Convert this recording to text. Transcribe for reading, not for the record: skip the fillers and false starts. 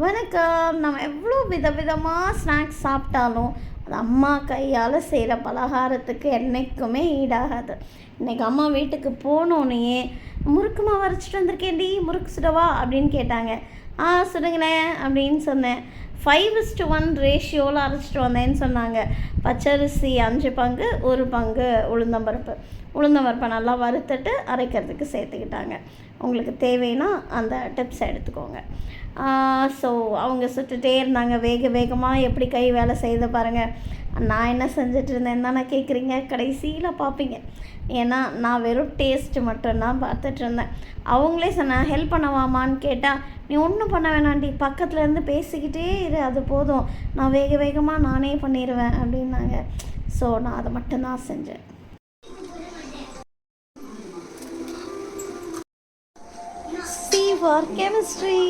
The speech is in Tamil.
வணக்கம். நம்ம எவ்வளோ விதவிதமாக ஸ்நாக்ஸ் சாப்பிட்டாலும் அது அம்மா கையால் செய்கிற பலகாரத்துக்கு என்றைக்குமே ஈடாகாது. இன்றைக்கி அம்மா வீட்டுக்கு போனோன்னே முறுக்கு மாவு அரைச்சிட்டு வந்திருக்கேன்டி, முறுக்கு சுடவா அப்படின்னு கேட்டாங்க. சுடுங்களே அப்படின்னு சொன்னேன். 5:1 ரேஷியோவில் அரைச்சிட்டு வந்தேன்னு சொன்னாங்க. பச்சரிசி 5 பங்கு, 1 பங்கு உளுந்தம்பருப்பை நல்லா வறுத்துட்டு அரைக்கிறதுக்கு சேர்த்துக்கிட்டாங்க. உங்களுக்கு தேவைன்னா அந்த டிப்ஸ் எடுத்துக்கோங்க. ஸோ அவங்க சுட்டுட்டே இருந்தாங்க. வேகமாக எப்படி கை வேலை செய்த பாருங்கள். நான் என்ன செஞ்சுட்டு இருந்தேன் தானே கேட்குறீங்க, கடைசியில் பார்ப்பீங்க. ஏன்னா நான் வெறும் டேஸ்ட்டு மட்டும்தான் பார்த்துட்டு இருந்தேன். அவங்களே சொன்னேன், ஹெல்ப் பண்ணவாமான்னு கேட்டால், நீ ஒன்றும் பண்ண வேணாண்டி, பக்கத்தில் இருந்து பேசிக்கிட்டே இரு, அது போதும், நான் வேகமாக நானே பண்ணிடுவேன் அப்படின்னாங்க. ஸோ நான் அதை மட்டும்தான் செஞ்சேன். C for chemistry.